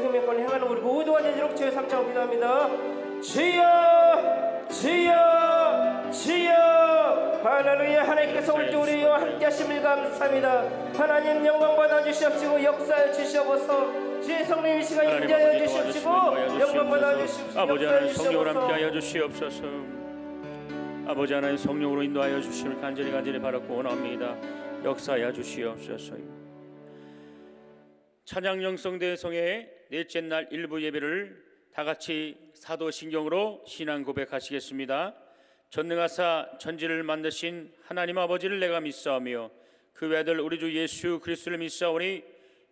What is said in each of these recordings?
경매권 행하는 우리 모두가 되도록 주여 삼창 기도합니다. 주여 주여 주여 할렐루야. 하나님께서 오늘 우리와 함께 하심을 감사합니다. 하나님 영광 받아 주시옵시고 역사해 주시옵소서. 주의 성령 이 시간 인자하여 주시옵시고 영광 받아 주시옵시고 아버지 하나님 성령으로 함께하여 주시옵소서. 아버지 하나님 성령으로 인도하여 주시길 간절히 바라고 원합니다. 역사하여 주시옵소서. 찬양 영성대성의 넷째 날 일부 예배를 다같이 사도신경으로 신앙 고백하시겠습니다. 전능하사 천지를 만드신 하나님 아버지를 내가 믿사오며 그 외아들 우리 주 예수 그리스도를 믿사오니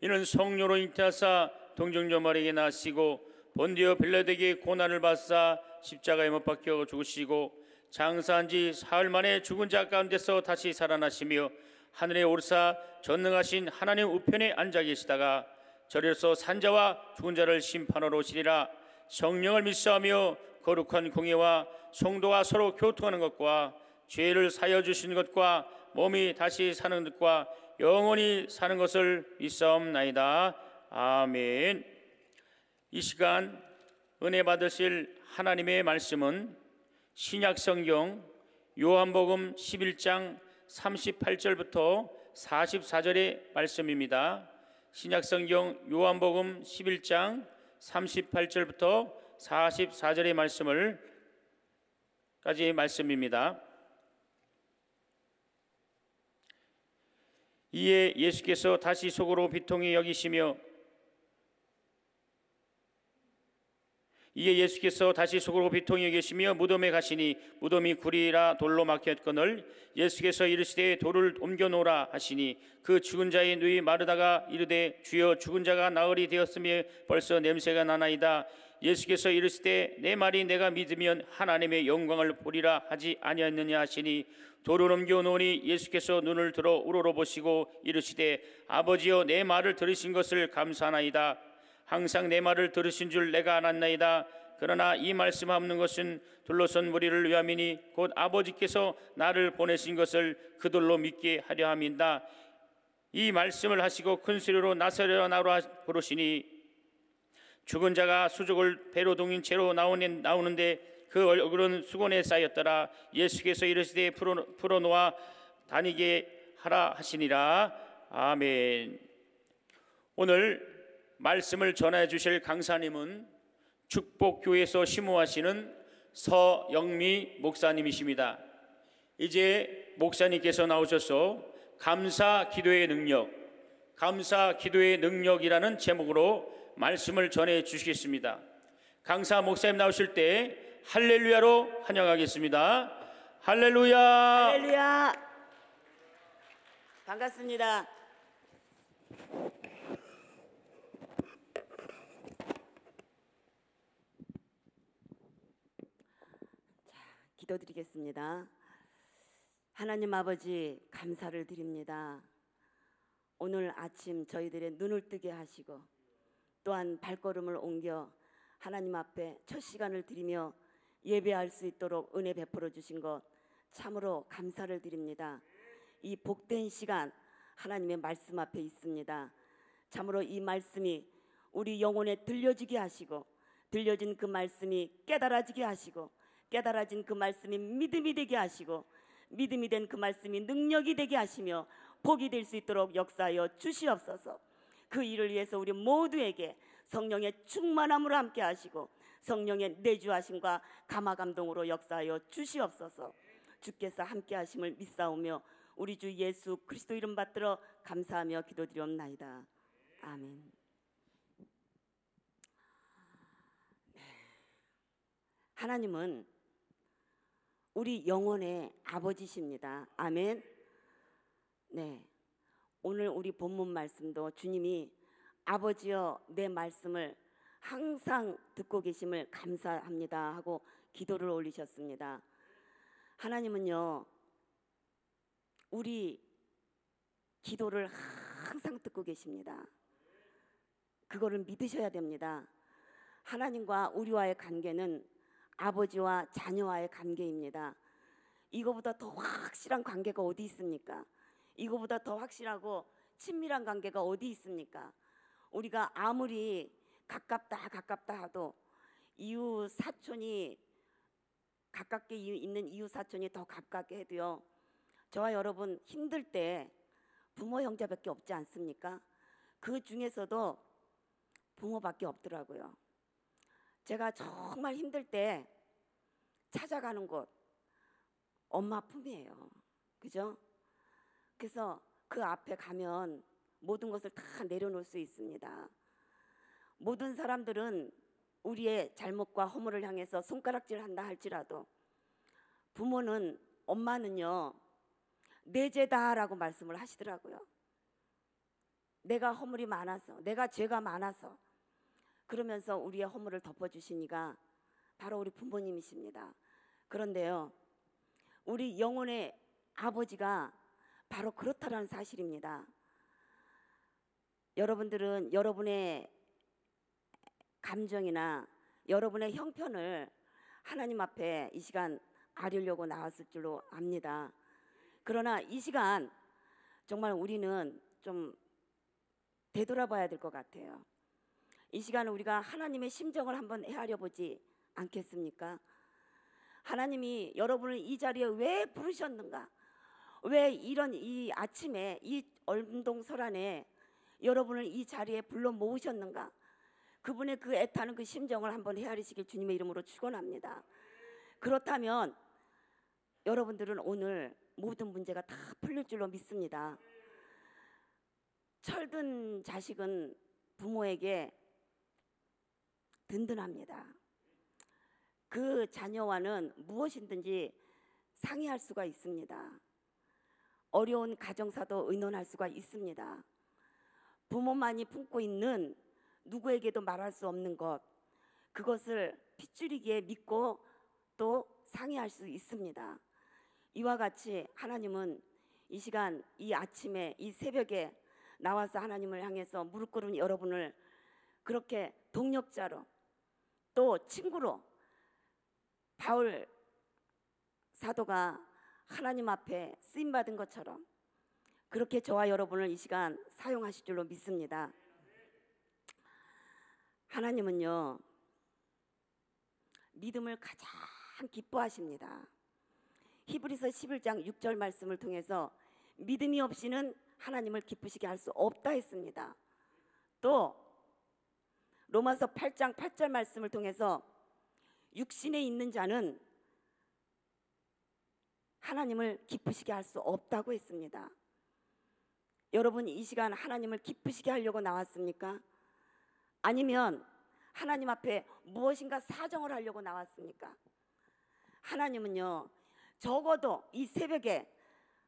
이는 성령으로 잉태하사 동정녀 마리아에게 나시고 본디오 빌라도에게 고난을 받사 십자가에 못 박혀 죽으시고 장사한 지 사흘 만에 죽은 자 가운데서 다시 살아나시며 하늘에 오르사 전능하신 하나님 우편에 앉아 계시다가 저리로서 산자와 죽은 자를 심판하러 오시리라. 성령을 믿사오며 거룩한 공예와 성도가 서로 교통하는 것과 죄를 사여 주시는 것과 몸이 다시 사는 것과 영원히 사는 것을 믿사옵나이다. 아멘. 이 시간 은혜 받으실 하나님의 말씀은 신약성경 요한복음 11장 38절부터 44절의 말씀입니다. 신약성경 요한복음 11장 38절부터 44절의 말씀입니다. 이에 예수께서 다시 속으로 비통히 여기시며 무덤에 가시니 무덤이 구리라 돌로 막혔거늘 예수께서 이르시되 돌을 옮겨 놓으라 하시니 그 죽은 자의 누이 마르다가 이르되 주여 죽은 자가 나흘이 되었으며 벌써 냄새가 나나이다. 예수께서 이르시되 내 말이 내가 믿으면 하나님의 영광을 보리라 하지 아니었느냐 하시니 돌을 옮겨 놓으니 예수께서 눈을 들어 우러러 보시고 이르시되 아버지여 내 말을 들으신 것을 감사하나이다. 항상 내 말을 들으신 줄 내가 알았나이다. 그러나 이 말씀하는 것은 둘러선 무리를 위함이니 곧 아버지께서 나를 보내신 것을 그들로 믿게 하려 함이다. 이 말씀을 하시고 큰 소리로 나사렛으로 나오라 부르시니 죽은 자가 수족을 배로 동인 채로 나오는데 그 얼굴은 수건에 쌓였더라. 예수께서 이르시되 풀어놓아 다니게 하라 하시니라. 아멘. 오늘 말씀을 전해 주실 강사님은 축복교회에서 심호하시는 서영미 목사님이십니다. 이제 목사님께서 나오셔서 감사 기도의 능력이라는 제목으로 말씀을 전해 주시겠습니다. 강사 목사님 나오실 때 할렐루야로 환영하겠습니다. 할렐루야. 할렐루야. 반갑습니다. 기도드리겠습니다. 하나님 아버지 감사를 드립니다. 오늘 아침 저희들의 눈을 뜨게 하시고 또한 발걸음을 옮겨 하나님 앞에 첫 시간을 드리며 예배할 수 있도록 은혜 베풀어 주신 것 참으로 감사를 드립니다. 이 복된 시간 하나님의 말씀 앞에 있습니다. 참으로 이 말씀이 우리 영혼에 들려지게 하시고 들려진 그 말씀이 깨달아지게 하시고 깨달아진 그 말씀이 믿음이 되게 하시고 믿음이 된 그 말씀이 능력이 되게 하시며 복이 될 수 있도록 역사하여 주시옵소서. 그 일을 위해서 우리 모두에게 성령의 충만함으로 함께 하시고 성령의 내주하심과 감화감동으로 역사하여 주시옵소서. 주께서 함께 하심을 믿사오며 우리 주 예수 그리스도 이름 받들어 감사하며 기도드리옵나이다. 아멘. 하나님은 우리 영혼의 아버지십니다. 아멘. 네. 오늘 우리 본문 말씀도 주님이 아버지여 내 말씀을 항상 듣고 계심을 감사합니다 하고 기도를 올리셨습니다. 하나님은요 우리 기도를 항상 듣고 계십니다. 그거를 믿으셔야 됩니다. 하나님과 우리와의 관계는 아버지와 자녀와의 관계입니다. 이거보다 더 확실한 관계가 어디 있습니까? 이거보다 더 확실하고 친밀한 관계가 어디 있습니까? 우리가 아무리 가깝다 하도 이웃 사촌이 가깝게 있는 이웃 사촌이 더 가깝게 해도요, 저와 여러분 힘들 때 부모 형제밖에 없지 않습니까? 그 중에서도 부모밖에 없더라고요. 제가 정말 힘들 때 찾아가는 곳 엄마 품이에요. 그죠? 그래서 그 앞에 가면 모든 것을 다 내려놓을 수 있습니다. 모든 사람들은 우리의 잘못과 허물을 향해서 손가락질 한다 할지라도 부모는, 엄마는요, 내 죄다라고 말씀을 하시더라고요. 내가 허물이 많아서, 내가 죄가 많아서, 그러면서 우리의 허물을 덮어주시니까 바로 우리 부모님이십니다. 그런데요, 우리 영혼의 아버지가 바로 그렇다라는 사실입니다. 여러분들은 여러분의 감정이나 여러분의 형편을 하나님 앞에 이 시간 아뢰려고 나왔을 줄로 압니다. 그러나 이 시간 정말 우리는 좀 되돌아봐야 될 것 같아요. 이 시간 우리가 하나님의 심정을 한번 헤아려 보지 않겠습니까? 하나님이 여러분을 이 자리에 왜 부르셨는가? 왜 이 아침에 이 얼음동설안에 여러분을 이 자리에 불러 모으셨는가? 그분의 그 애타는 그 심정을 한번 헤아리시길 주님의 이름으로 축원합니다. 그렇다면 여러분들은 오늘 모든 문제가 다 풀릴 줄로 믿습니다. 철든 자식은 부모에게 든든합니다. 그 자녀와는 무엇이든지 상의할 수가 있습니다. 어려운 가정사도 의논할 수가 있습니다. 부모만이 품고 있는 누구에게도 말할 수 없는 것, 그것을 핏줄이기에 믿고 또 상의할 수 있습니다. 이와 같이 하나님은 이 시간, 이 아침에, 이 새벽에 나와서 하나님을 향해서 무릎 꿇은 여러분을 그렇게 동력자로 또 친구로 바울 사도가 하나님 앞에 쓰임받은 것처럼 그렇게 저와 여러분을 이 시간 사용하실 줄로 믿습니다. 하나님은요, 믿음을 가장 기뻐하십니다. 히브리서 11장 6절 말씀을 통해서 믿음이 없이는 하나님을 기쁘시게 할 수 없다 했습니다. 또 로마서 8장 8절 말씀을 통해서 육신에 있는 자는 하나님을 기쁘시게 할 수 없다고 했습니다. 여러분 이 시간 하나님을 기쁘시게 하려고 나왔습니까? 아니면 하나님 앞에 무엇인가 사정을 하려고 나왔습니까? 하나님은요, 적어도 이 새벽에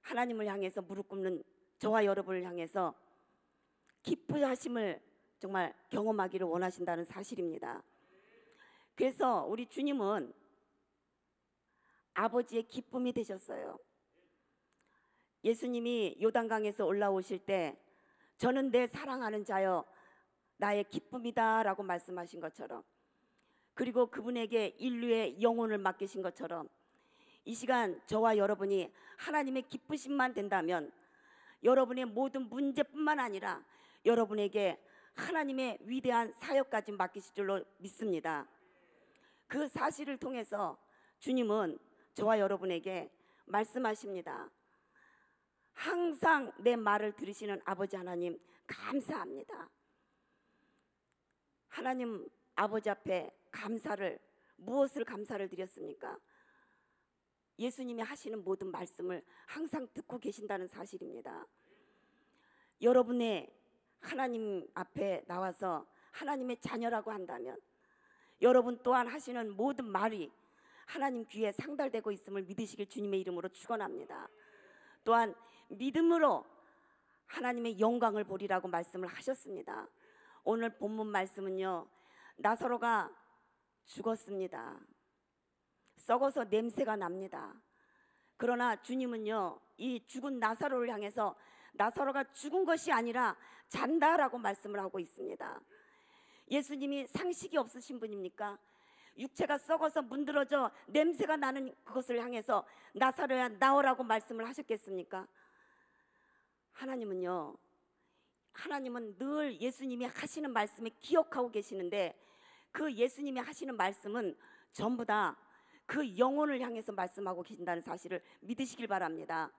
하나님을 향해서 무릎 꿇는 저와 여러분을 향해서 기쁘하심을 정말 경험하기를 원하신다는 사실입니다. 그래서 우리 주님은 아버지의 기쁨이 되셨어요. 예수님이 요단강에서 올라오실 때 저는 내 사랑하는 자여 나의 기쁨이다 라고 말씀하신 것처럼, 그리고 그분에게 인류의 영혼을 맡기신 것처럼 이 시간 저와 여러분이 하나님의 기쁘심만 된다면 여러분의 모든 문제뿐만 아니라 여러분에게 하나님의 위대한 사역까지 맡기실 줄로 믿습니다. 그 사실을 통해서 주님은 저와 여러분에게 말씀하십니다. 항상 내 말을 들으시는 아버지 하나님 감사합니다. 하나님 아버지 앞에 무엇을 감사를 드렸습니까? 예수님이 하시는 모든 말씀을 항상 듣고 계신다는 사실입니다. 여러분의 하나님 앞에 나와서 하나님의 자녀라고 한다면 여러분 또한 하시는 모든 말이 하나님 귀에 상달되고 있음을 믿으시길 주님의 이름으로 축원합니다. 또한 믿음으로 하나님의 영광을 보리라고 말씀을 하셨습니다. 오늘 본문 말씀은요, 나사로가 죽었습니다. 썩어서 냄새가 납니다. 그러나 주님은요, 이 죽은 나사로를 향해서 나사로가 죽은 것이 아니라 잔다라고 말씀을 하고 있습니다. 예수님이 상식이 없으신 분입니까? 육체가 썩어서 문드러져 냄새가 나는 그것을 향해서 나사로야 나오라고 말씀을 하셨겠습니까? 하나님은요, 하나님은 늘 예수님이 하시는 말씀을 기억하고 계시는데 그 예수님이 하시는 말씀은 전부 다 그 영혼을 향해서 말씀하고 계신다는 사실을 믿으시길 바랍니다.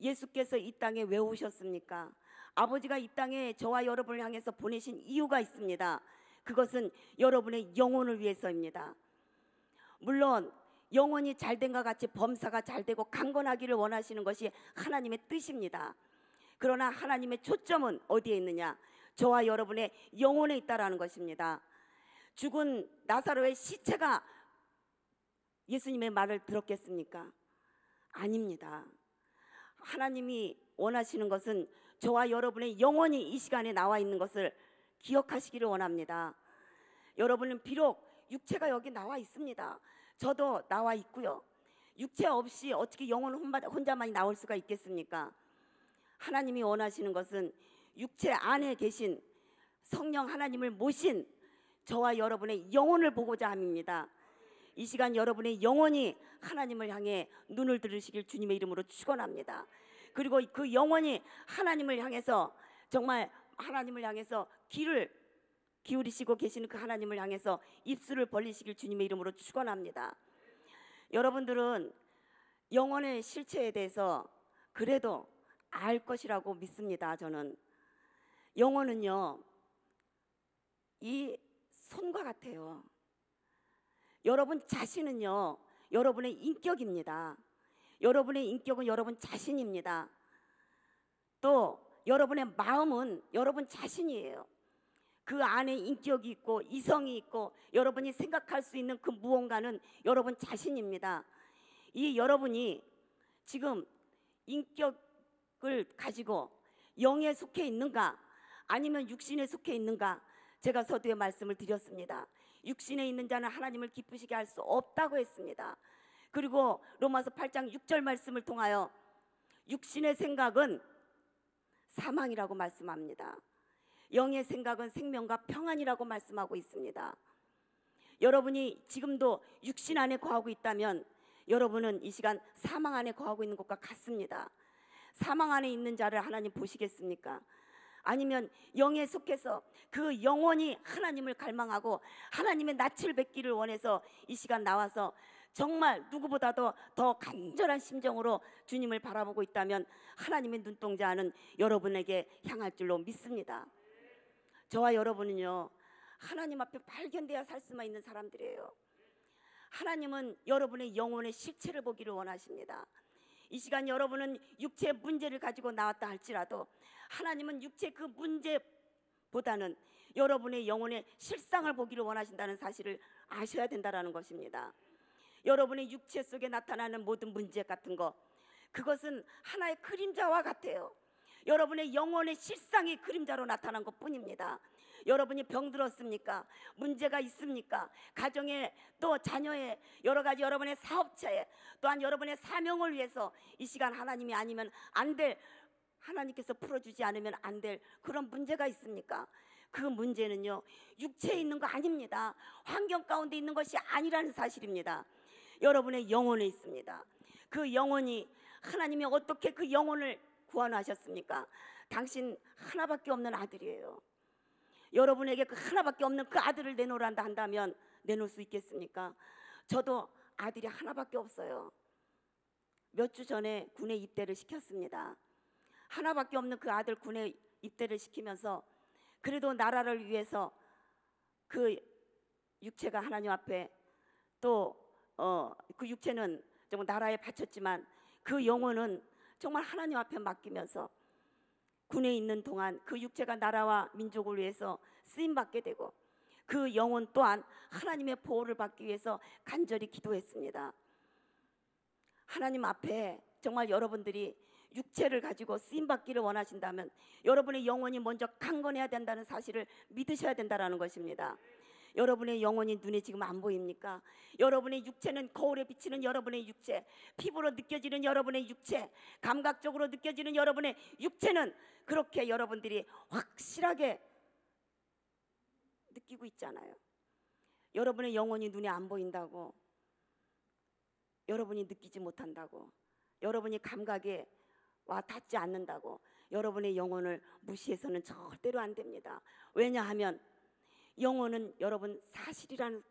예수께서 이 땅에 왜 오셨습니까? 아버지가 이 땅에 저와 여러분을 향해서 보내신 이유가 있습니다. 그것은 여러분의 영혼을 위해서입니다. 물론 영혼이 잘된과 같이 범사가 잘되고 강건하기를 원하시는 것이 하나님의 뜻입니다. 그러나 하나님의 초점은 어디에 있느냐? 저와 여러분의 영혼에 있다라는 것입니다. 죽은 나사로의 시체가 예수님의 말을 들었겠습니까? 아닙니다. 하나님이 원하시는 것은 저와 여러분의 영혼이 이 시간에 나와 있는 것을 기억하시기를 원합니다. 여러분은 비록 육체가 여기 나와 있습니다. 저도 나와 있고요. 육체 없이 어떻게 영혼 혼자만이 나올 수가 있겠습니까? 하나님이 원하시는 것은 육체 안에 계신 성령 하나님을 모신 저와 여러분의 영혼을 보고자 함입니다. 이 시간 여러분의 영혼이 하나님을 향해 눈을 들으시길 주님의 이름으로 축원합니다. 그리고 그 영혼이 하나님을 향해서 정말 하나님을 향해서 귀를 기울이시고 계시는 그 하나님을 향해서 입술을 벌리시길 주님의 이름으로 축원합니다. 여러분들은 영혼의 실체에 대해서 그래도 알 것이라고 믿습니다. 저는 영혼은요 이 손과 같아요. 여러분 자신은요 여러분의 인격입니다. 여러분의 인격은 여러분 자신입니다. 또 여러분의 마음은 여러분 자신이에요. 그 안에 인격이 있고 이성이 있고 여러분이 생각할 수 있는 그 무언가는 여러분 자신입니다. 이 여러분이 지금 인격을 가지고 영에 속해 있는가 아니면 육신에 속해 있는가, 제가 서두에 말씀을 드렸습니다. 육신에 있는 자는 하나님을 기쁘시게 할 수 없다고 했습니다. 그리고 로마서 8장 6절 말씀을 통하여 육신의 생각은 사망이라고 말씀합니다. 영의 생각은 생명과 평안이라고 말씀하고 있습니다. 여러분이 지금도 육신 안에 거하고 있다면 여러분은 이 시간 사망 안에 거하고 있는 것과 같습니다. 사망 안에 있는 자를 하나님 보시겠습니까? 아니면 영에 속해서 그 영혼이 하나님을 갈망하고 하나님의 낯을 뵙기를 원해서 이 시간 나와서 정말 누구보다도 더 간절한 심정으로 주님을 바라보고 있다면 하나님의 눈동자는 여러분에게 향할 줄로 믿습니다. 저와 여러분은요 하나님 앞에 발견되어 살 수만 있는 사람들이에요. 하나님은 여러분의 영혼의 실체를 보기를 원하십니다. 이 시간 여러분은 육체의 문제를 가지고 나왔다 할지라도 하나님은 육체 그 문제보다는 여러분의 영혼의 실상을 보기를 원하신다는 사실을 아셔야 된다는 것입니다. 여러분의 육체 속에 나타나는 모든 문제 같은 거, 그것은 하나의 그림자와 같아요. 여러분의 영혼의 실상이 그림자로 나타난 것뿐입니다. 여러분이 병들었습니까? 문제가 있습니까? 가정에 또 자녀의 여러 가지 여러분의 사업체에 또한 여러분의 사명을 위해서 이 시간 하나님이 아니면 안 될, 하나님께서 풀어주지 않으면 안 될 그런 문제가 있습니까? 그 문제는요 육체에 있는 거 아닙니다. 환경 가운데 있는 것이 아니라는 사실입니다. 여러분의 영혼에 있습니다. 그 영혼이 하나님이 어떻게 그 영혼을 구원하셨습니까? 당신 하나밖에 없는 아들이에요. 여러분에게 그 하나밖에 없는 그 아들을 내놓으란다 한다면 내놓을 수 있겠습니까? 저도 아들이 하나밖에 없어요. 몇 주 전에 군에 입대를 시켰습니다. 하나밖에 없는 그 아들 군에 입대를 시키면서 그래도 나라를 위해서 그 육체가 하나님 앞에 또 그 육체는 정말 나라에 바쳤지만 그 영혼은 정말 하나님 앞에 맡기면서 군에 있는 동안 그 육체가 나라와 민족을 위해서 쓰임받게 되고 그 영혼 또한 하나님의 보호를 받기 위해서 간절히 기도했습니다. 하나님 앞에 정말 여러분들이 육체를 가지고 쓰임받기를 원하신다면 여러분의 영혼이 먼저 강건해야 된다는 사실을 믿으셔야 된다는 것입니다. 여러분의 영혼이 눈에 지금 안 보입니까? 여러분의 육체는 거울에 비치는 여러분의 육체, 피부로 느껴지는 여러분의 육체, 감각적으로 느껴지는 여러분의 육체는 그렇게 여러분들이 확실하게 느끼고 있잖아요. 여러분의 영혼이 눈에 안 보인다고, 여러분이 느끼지 못한다고, 여러분이 감각에 와 닿지 않는다고, 여러분의 영혼을 무시해서는 절대로 안 됩니다. 왜냐하면 영혼은 여러분 사실이라는,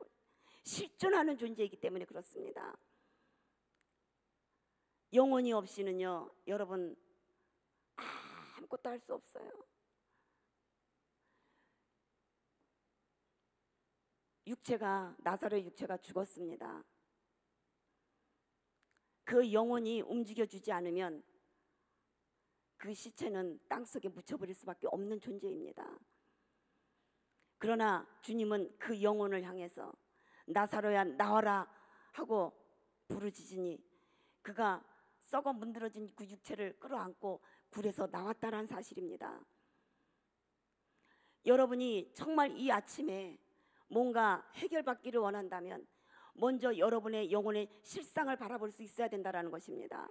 실존하는 존재이기 때문에 그렇습니다. 영혼이 없이는요 여러분 아무것도 할 수 없어요. 나사로의 육체가 죽었습니다. 그 영혼이 움직여주지 않으면 그 시체는 땅속에 묻혀버릴 수밖에 없는 존재입니다. 그러나 주님은 그 영혼을 향해서 나사로야 나와라 하고 부르짖으니 그가 썩어 문드러진 그 육체를 끌어안고 굴에서 나왔다는 사실입니다. 여러분이 정말 이 아침에 뭔가 해결받기를 원한다면 먼저 여러분의 영혼의 실상을 바라볼 수 있어야 된다는 것입니다.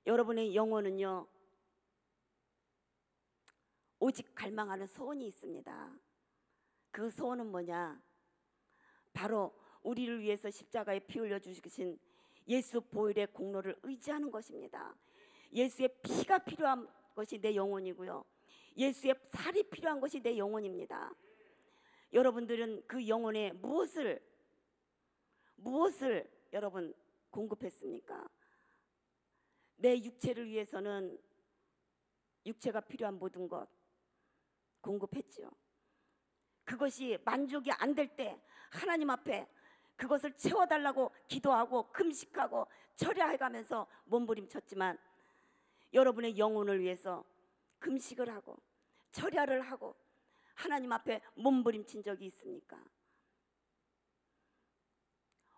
여러분의 영혼은요 오직 갈망하는 소원이 있습니다. 그 소원은 뭐냐? 바로 우리를 위해서 십자가에 피 흘려 주신 예수 보혈의 공로를 의지하는 것입니다. 예수의 피가 필요한 것이 내 영혼이고요, 예수의 살이 필요한 것이 내 영혼입니다. 여러분들은 그 영혼에 무엇을 여러분 공급했습니까? 내 육체를 위해서는 육체가 필요한 모든 것 공급했죠. 그것이 만족이 안 될 때 하나님 앞에 그것을 채워달라고 기도하고 금식하고 철야해가면서 몸부림쳤지만 여러분의 영혼을 위해서 금식을 하고 철야를 하고 하나님 앞에 몸부림친 적이 있습니까?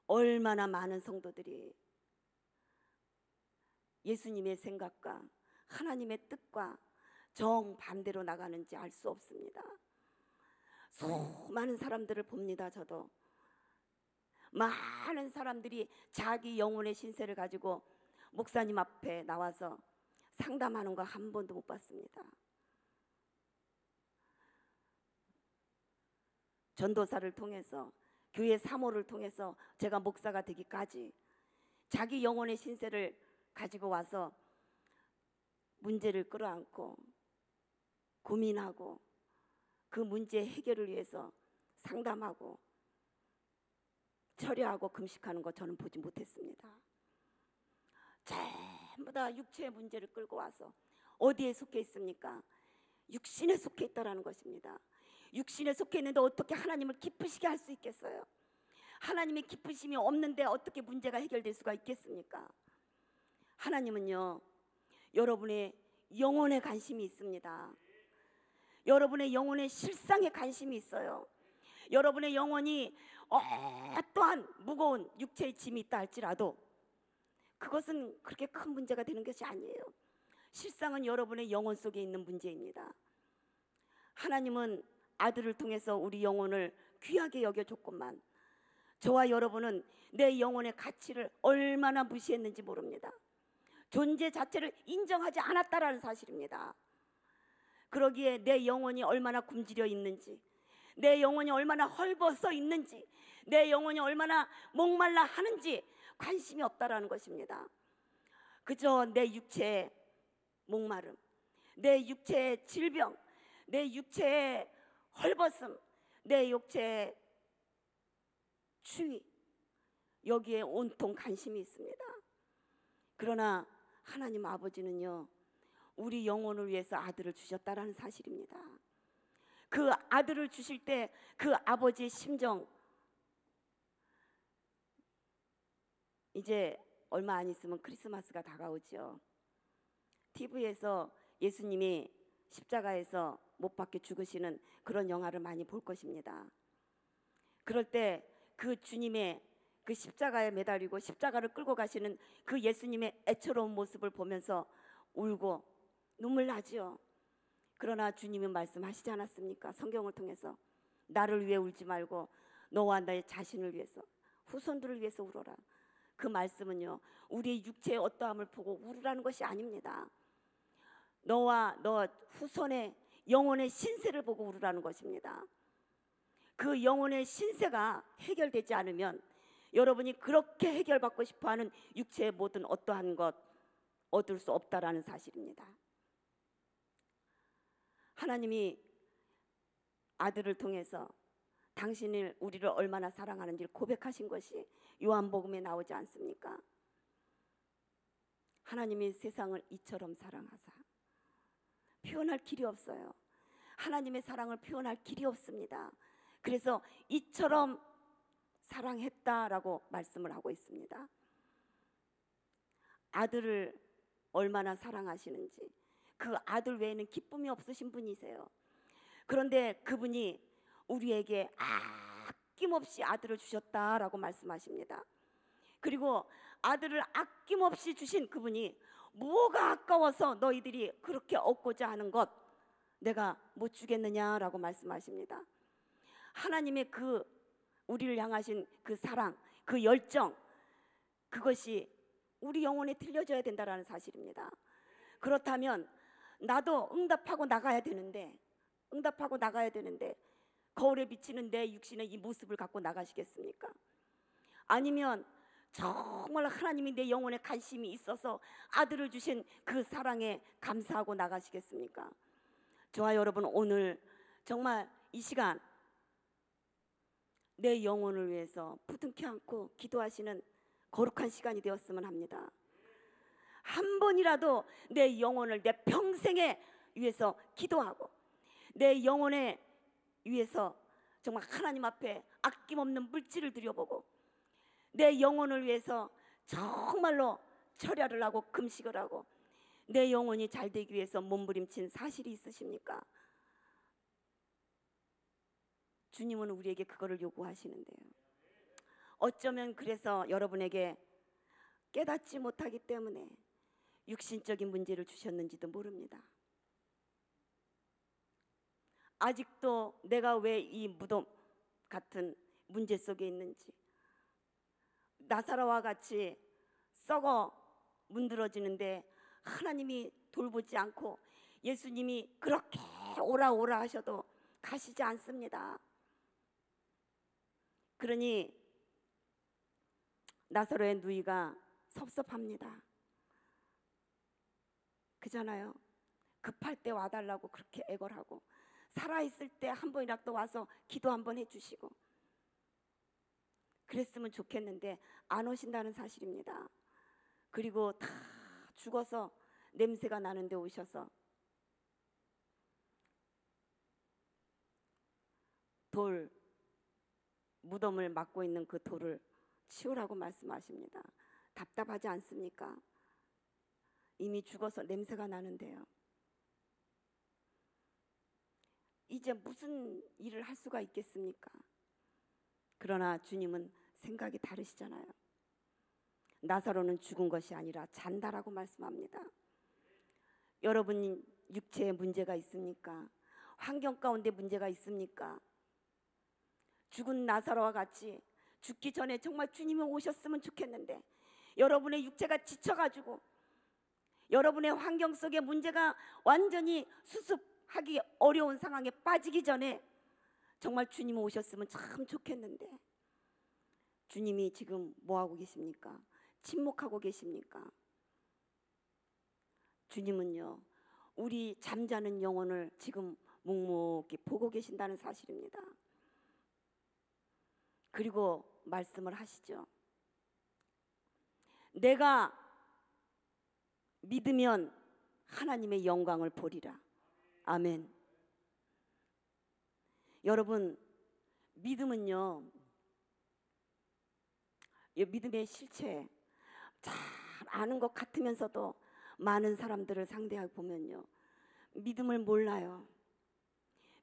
얼마나 많은 성도들이 예수님의 생각과 하나님의 뜻과 정반대로 나가는지 알 수 없습니다. 수많은 사람들을 봅니다. 저도 많은 사람들이 자기 영혼의 신세를 가지고 목사님 앞에 나와서 상담하는 거 한 번도 못 봤습니다. 전도사를 통해서 교회 사모를 통해서 제가 목사가 되기까지 자기 영혼의 신세를 가지고 와서 문제를 끌어안고 고민하고 그 문제 해결을 위해서 상담하고 철야하고 금식하는 거 저는 보지 못했습니다. 전부 다 육체의 문제를 끌고 와서 어디에 속해 있습니까? 육신에 속해 있다라는 것입니다. 육신에 속해 있는데 어떻게 하나님을 기쁘시게 할 수 있겠어요? 하나님의 기쁘심이 없는데 어떻게 문제가 해결될 수가 있겠습니까? 하나님은요 여러분의 영혼에 관심이 있습니다. 여러분의 영혼의 실상에 관심이 있어요. 여러분의 영혼이 어떠한 무거운 육체의 짐이 있다 할지라도 그것은 그렇게 큰 문제가 되는 것이 아니에요. 실상은 여러분의 영혼 속에 있는 문제입니다. 하나님은 아들을 통해서 우리 영혼을 귀하게 여겨줬건만 저와 여러분은 내 영혼의 가치를 얼마나 무시했는지 모릅니다. 존재 자체를 인정하지 않았다라는 사실입니다. 그러기에 내 영혼이 얼마나 굶주려 있는지, 내 영혼이 얼마나 헐벗어 있는지, 내 영혼이 얼마나 목말라 하는지 관심이 없다라는 것입니다. 그저 내 육체의 목마름, 내 육체의 질병, 내 육체의 헐벗음, 내 육체의 추위, 여기에 온통 관심이 있습니다. 그러나 하나님 아버지는요 우리 영혼을 위해서 아들을 주셨다라는 사실입니다. 그 아들을 주실 때 그 아버지의 심정, 이제 얼마 안 있으면 크리스마스가 다가오죠. TV에서 예수님이 십자가에서 못 박혀 죽으시는 그런 영화를 많이 볼 것입니다. 그럴 때 그 주님의 그 십자가에 매달리고 십자가를 끌고 가시는 그 예수님의 애처로운 모습을 보면서 울고 눈물 나지요. 그러나 주님은 말씀하시지 않았습니까? 성경을 통해서 나를 위해 울지 말고 너와 나의 자신을 위해서, 후손들을 위해서 울어라. 그 말씀은요 우리의 육체의 어떠함을 보고 울으라는 것이 아닙니다. 너와 너 후손의 영혼의 신세를 보고 울으라는 것입니다. 그 영혼의 신세가 해결되지 않으면 여러분이 그렇게 해결받고 싶어하는 육체의 모든 어떠한 것 얻을 수 없다라는 사실입니다. 하나님이 아들을 통해서 당신을 우리를 얼마나 사랑하는지를 고백하신 것이 요한복음에 나오지 않습니까? 하나님이 세상을 이처럼 사랑하사. 표현할 길이 없어요. 하나님의 사랑을 표현할 길이 없습니다. 그래서 이처럼 사랑했다라고 말씀을 하고 있습니다. 아들을 얼마나 사랑하시는지, 그 아들 외에는 기쁨이 없으신 분이세요. 그런데 그분이 우리에게 아낌없이 아들을 주셨다라고 말씀하십니다. 그리고 아들을 아낌없이 주신 그분이 뭐가 아까워서 너희들이 그렇게 얻고자 하는 것 내가 못 주겠느냐라고 말씀하십니다. 하나님의 그 우리를 향하신 그 사랑, 그 열정, 그것이 우리 영혼에 들려져야 된다는 사실입니다. 그렇다면 나도 응답하고 나가야 되는데 거울에 비치는 내 육신의 이 모습을 갖고 나가시겠습니까? 아니면 정말 하나님이 내 영혼에 관심이 있어서 아들을 주신 그 사랑에 감사하고 나가시겠습니까? 저와 여러분, 오늘 정말 이 시간 내 영혼을 위해서 부둥켜 안고 기도하시는 거룩한 시간이 되었으면 합니다. 한 번이라도 내 영혼을 내 평생에 위해서 기도하고 내 영혼에 위해서 정말 하나님 앞에 아낌없는 물질을 드려보고 내 영혼을 위해서 정말로 철야를 하고 금식을 하고 내 영혼이 잘 되기 위해서 몸부림친 사실이 있으십니까? 주님은 우리에게 그거를 요구하시는데요. 어쩌면 그래서 여러분에게 깨닫지 못하기 때문에 육신적인 문제를 주셨는지도 모릅니다. 아직도 내가 왜 이 무덤 같은 문제 속에 있는지, 나사로와 같이 썩어 문드러지는데 하나님이 돌보지 않고 예수님이 그렇게 오라 오라 하셔도 가시지 않습니다. 그러니 나사로의 누이가 섭섭합니다. 그잖아요. 급할 때 와달라고 그렇게 애걸하고 살아있을 때 한 번이라도 와서 기도 한번 해주시고 그랬으면 좋겠는데 안 오신다는 사실입니다. 그리고 다 죽어서 냄새가 나는데 오셔서 돌 무덤을 막고 있는 그 돌을 치우라고 말씀하십니다. 답답하지 않습니까? 이미 죽어서 냄새가 나는데요. 이제 무슨 일을 할 수가 있겠습니까? 그러나 주님은 생각이 다르시잖아요. 나사로는 죽은 것이 아니라 잔다라고 말씀합니다. 여러분 육체에 문제가 있습니까? 환경 가운데 문제가 있습니까? 죽은 나사로와 같이 죽기 전에 정말 주님이 오셨으면 좋겠는데 여러분의 육체가 지쳐가지고 여러분의 환경 속에 문제가 완전히 수습하기 어려운 상황에 빠지기 전에 정말 주님이 오셨으면 참 좋겠는데 주님이 지금 뭐하고 계십니까? 침묵하고 계십니까? 주님은요 우리 잠자는 영혼을 지금 묵묵히 보고 계신다는 사실입니다. 그리고 말씀을 하시죠. 내가 믿으면 하나님의 영광을 보리라. 아멘. 여러분 믿음은요 믿음의 실체 잘 아는 것 같으면서도 많은 사람들을 상대하고 보면요 믿음을 몰라요.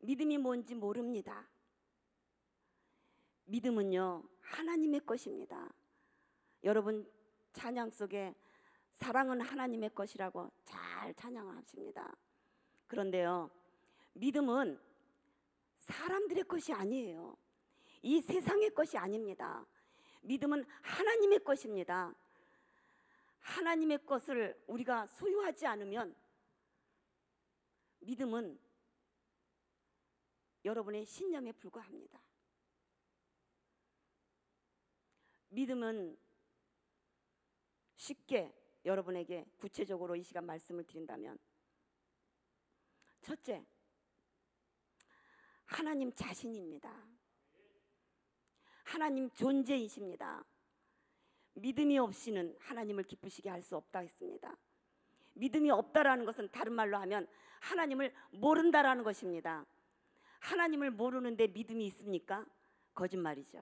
믿음이 뭔지 모릅니다. 믿음은요 하나님의 것입니다. 여러분 찬양 속에 사랑은 하나님의 것이라고 잘 찬양하십니다. 그런데요 믿음은 사람들의 것이 아니에요. 이 세상의 것이 아닙니다. 믿음은 하나님의 것입니다. 하나님의 것을 우리가 소유하지 않으면 믿음은 여러분의 신념에 불과합니다. 믿음은 쉽게 여러분에게 구체적으로 이 시간 말씀을 드린다면 첫째, 하나님 자신입니다. 하나님 존재이십니다. 믿음이 없이는 하나님을 기쁘시게 할 수 없다 했습니다. 믿음이 없다라는 것은 다른 말로 하면 하나님을 모른다라는 것입니다. 하나님을 모르는데 믿음이 있습니까? 거짓말이죠.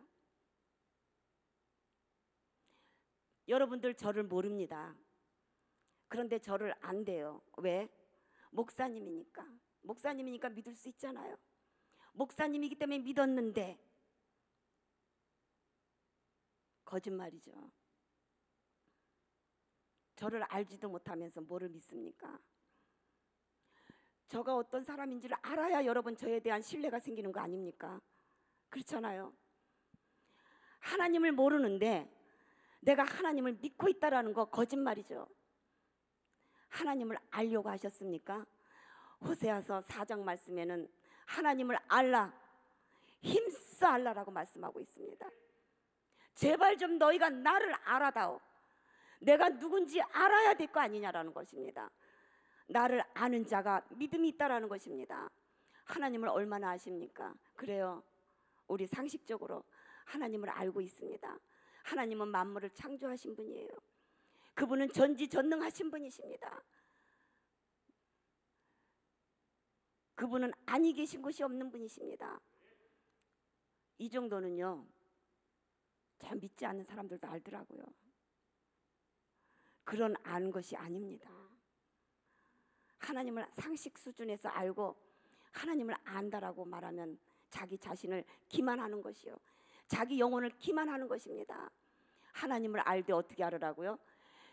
여러분들 저를 모릅니다. 그런데 저를 안 돼요. 왜? 목사님이니까. 목사님이니까 믿을 수 있잖아요. 목사님이기 때문에 믿었는데 거짓말이죠. 저를 알지도 못하면서 뭐를 믿습니까? 저가 어떤 사람인지를 알아야 여러분 저에 대한 신뢰가 생기는 거 아닙니까? 그렇잖아요. 하나님을 모르는데 내가 하나님을 믿고 있다라는 거 거짓말이죠. 하나님을 알려고 하셨습니까? 호세아서 4장 말씀에는 하나님을 알라, 힘써 알라라고 말씀하고 있습니다. 제발 좀 너희가 나를 알아다오. 내가 누군지 알아야 될 거 아니냐라는 것입니다. 나를 아는 자가 믿음이 있다라는 것입니다. 하나님을 얼마나 아십니까? 그래요. 우리 상식적으로 하나님을 알고 있습니다. 하나님은 만물을 창조하신 분이에요. 그분은 전지전능하신 분이십니다. 그분은 아니 계신 곳이 없는 분이십니다. 이 정도는요, 잘 믿지 않는 사람들도 알더라고요. 그런 아는 것이 아닙니다. 하나님을 상식 수준에서 알고 하나님을 안다라고 말하면 자기 자신을 기만하는 것이요, 자기 영혼을 기만하는 것입니다. 하나님을 알되 어떻게 알으라고요?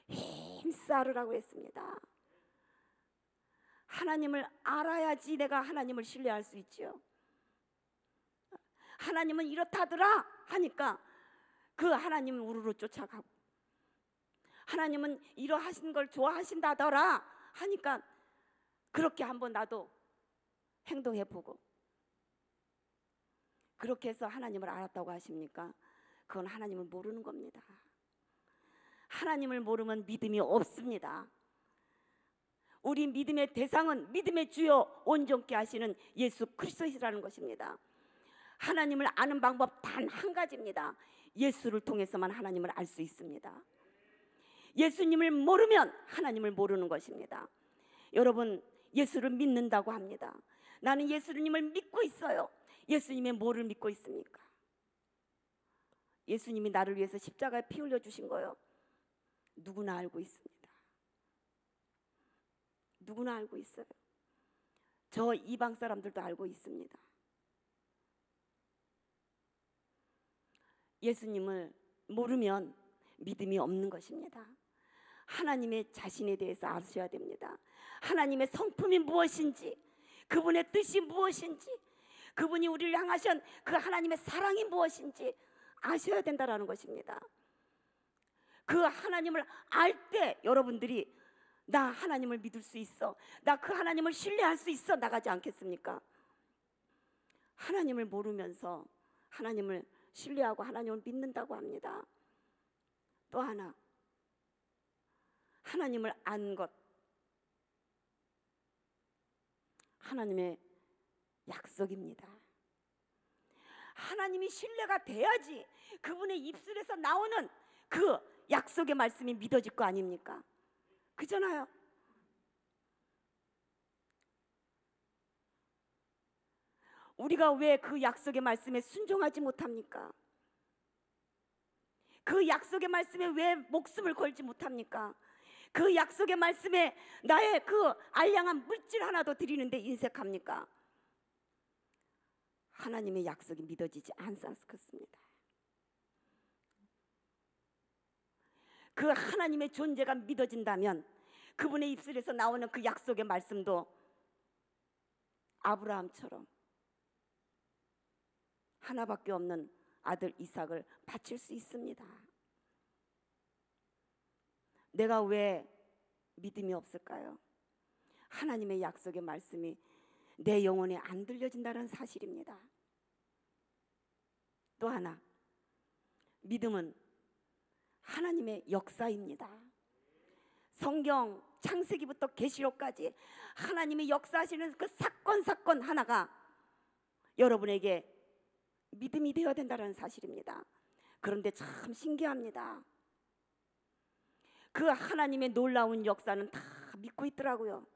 힘써 알으라고 했습니다. 하나님을 알아야지 내가 하나님을 신뢰할 수 있지요. 하나님은 이렇다더라 하니까 그 하나님은 우르르 쫓아가고, 하나님은 이러하신 걸 좋아하신다더라 하니까 그렇게 한번 나도 행동해보고, 그렇게 해서 하나님을 알았다고 하십니까? 그건 하나님을 모르는 겁니다. 하나님을 모르면 믿음이 없습니다. 우리 믿음의 대상은 믿음의 주요 온전케 하시는 예수 그리스도이시라는 것입니다. 하나님을 아는 방법 단 한 가지입니다. 예수를 통해서만 하나님을 알 수 있습니다. 예수님을 모르면 하나님을 모르는 것입니다. 여러분, 예수를 믿는다고 합니다. 나는 예수님을 믿고 있어요. 예수님의 뭐를 믿고 있습니까? 예수님이 나를 위해서 십자가에 피 흘려 주신 거요, 누구나 알고 있습니다. 누구나 알고 있어요. 저 이방 사람들도 알고 있습니다. 예수님을 모르면 믿음이 없는 것입니다. 하나님의 자신에 대해서 아셔야 됩니다. 하나님의 성품이 무엇인지, 그분의 뜻이 무엇인지, 그분이 우리를 향하신 그 하나님의 사랑이 무엇인지 아셔야 된다는 것입니다. 그 하나님을 알 때 여러분들이 나 하나님을 믿을 수 있어, 나 그 하나님을 신뢰할 수 있어 나가지 않겠습니까? 하나님을 모르면서 하나님을 신뢰하고 하나님을 믿는다고 합니다. 또 하나, 하나님을 안 것, 하나님의 약속입니다. 하나님이 신뢰가 돼야지 그분의 입술에서 나오는 그 약속의 말씀이 믿어질 거 아닙니까? 그잖아요. 우리가 왜 그 약속의 말씀에 순종하지 못합니까? 그 약속의 말씀에 왜 목숨을 걸지 못합니까? 그 약속의 말씀에 나의 그 알량한 물질 하나도 드리는데 인색합니까? 하나님의 약속이 믿어지지 않습니다. 그 하나님의 존재가 믿어진다면 그분의 입술에서 나오는 그 약속의 말씀도 아브라함처럼 하나밖에 없는 아들 이삭을 바칠 수 있습니다. 내가 왜 믿음이 없을까요? 하나님의 약속의 말씀이 내 영혼에 안 들려진다는 사실입니다. 또 하나, 믿음은 하나님의 역사입니다. 성경 창세기부터 계시록까지 하나님이 역사하시는 그 사건 하나가 여러분에게 믿음이 되어야 된다는 사실입니다. 그런데 참 신기합니다. 그 하나님의 놀라운 역사는 다 믿고 있더라고요.